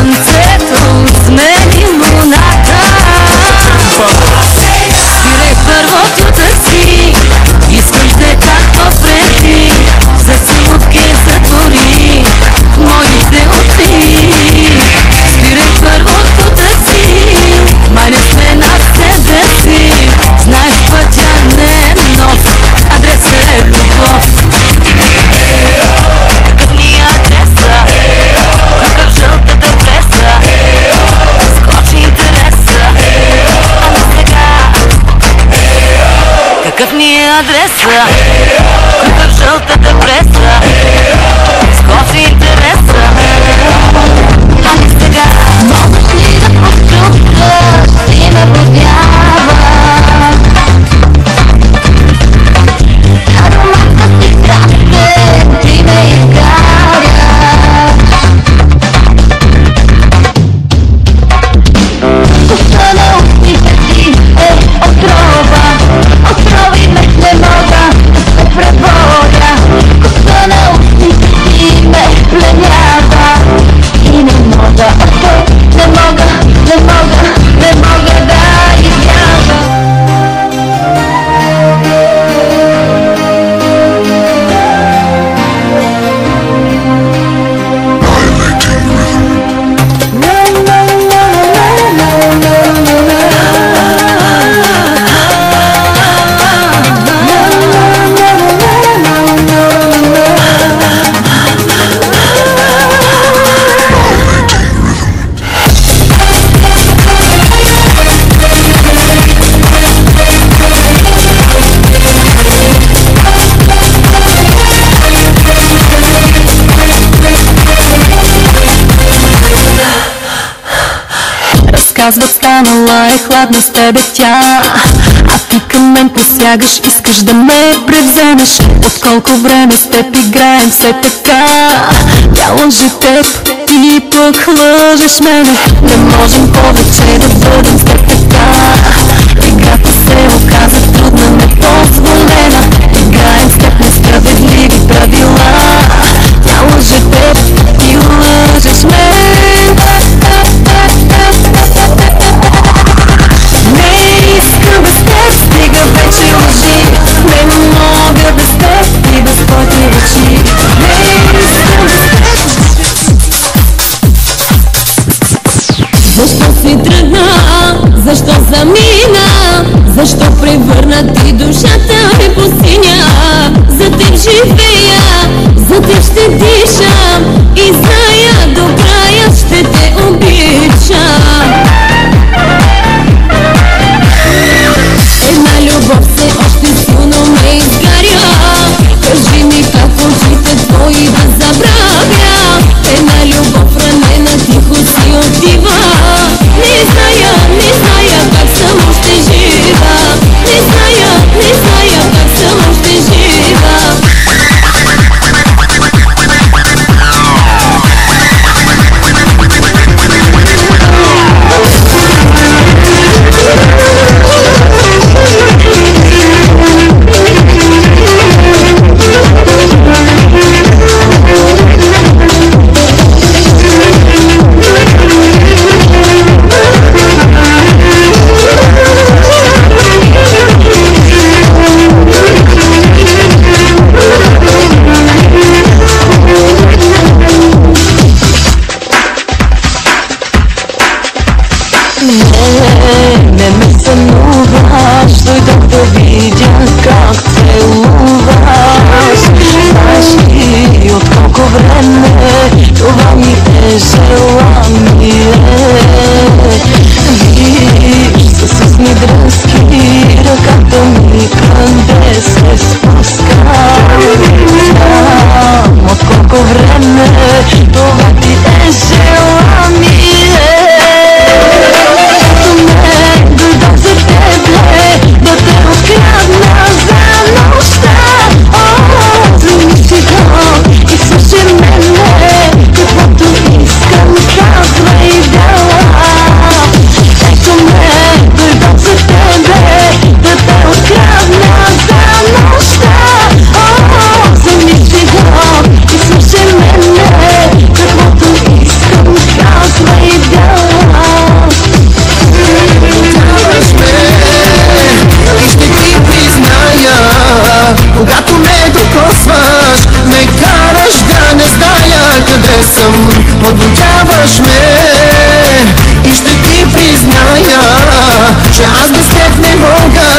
слънцето смени луната. Спирай първото такси, искаш да е както преди, за целувки затвори моите очи. Спирай първото такси, май не сме на себе си. Знаеш пътя не е нов, адресът е любов. Какъв ни е адреса? Какъв жълтата преса? Скочи интереса, ама сега. Какъв ни е адреса? Какъв жълтата преса? Скочи интереса, ама сега. Можеш ли да почувстваш и ме подява? Аромата си красен, ти ме изгаря. Вкуса на устните си е отрова. Отрови ме не мога да се преборя. Вкуса на устните си ме пленява. И не мога, не мога, не мога, не мога да избягам. Казват, станала е хладна с тебе тя, а ти към мен посягаш, искаш да ме превземеш. От колко време с теб играем все така, тя лъже теб, ти пък лъжеш мене. Не можем повече да бъдем с теб така, играта се оказа трудна, непозволена. Играем с теб несправедливи правила, тя лъже теб, ти лъжеш мене. Стига вече лъжи, не мога без теб и без твоите очи. Не искам без теб. Защо си тръгна? Защо замина? Защо превърна ти душата ми по синя? За теб живея, за теб ще дишам и зная до края ще те обичам. Една любов все още силно ме изгаря. Кажи ми как очите твои да забравя. Една любов ранена тихо си отива. Не зная как само ще жива. Не зная как само ще жива. Не ме сънуваш, дойдох да видя как целуваш. Знаеш ли от колко време това ми е желание? Виж с устни дръзки ръката ми къде се спуска. Знам от колко време това ти е желание. Дойдох за тебе, да те открадна за нощта. Замисли го и слушай мене, каквото искам Наблюдаваш ме и ще ти призная, че аз без теб не мога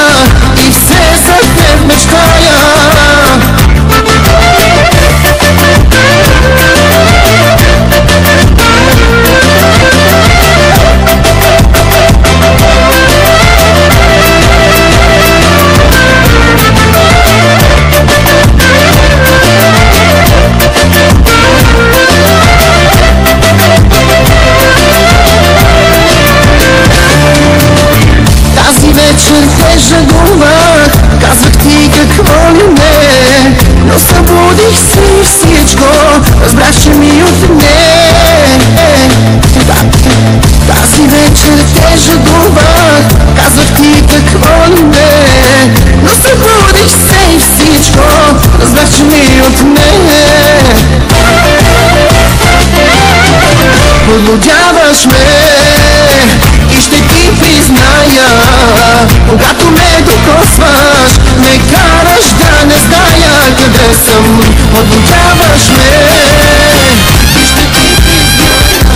и все за теб мечтая. Те жадувах, казах ти какво ли не, но събудих се и всичко разбрах, че ми отне. Тази вечер те жадувах, казах ти какво ли не, но събудих се и всичко разбрах, че ми отне. Подлудяваш ме и ще ти призная, когато ме докосваш, ме караш да не зная къде съм. Подлудяваш ме и ще ти призная.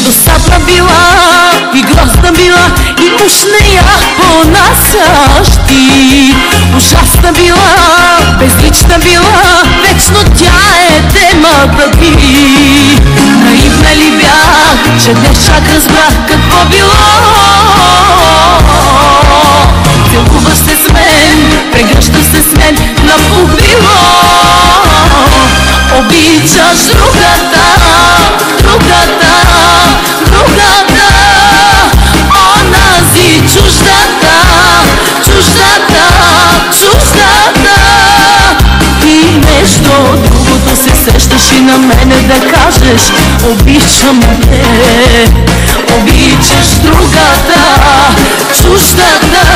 Досадна била и грозна била и уж не я понасяш ти. Ужасна била, безлична била, вечно тя е темата ти. Наивна ли бях, че днес чак разбрах какво било. Целуваш се с мен, прегръщаш се с мен на пухлило. Обичаш другата, другата, другата, онази чуждата, чуждата, чуждата. И нещо другото се сещаш и на мене да кажеш: обичам те. Обичаш другата, чуждата,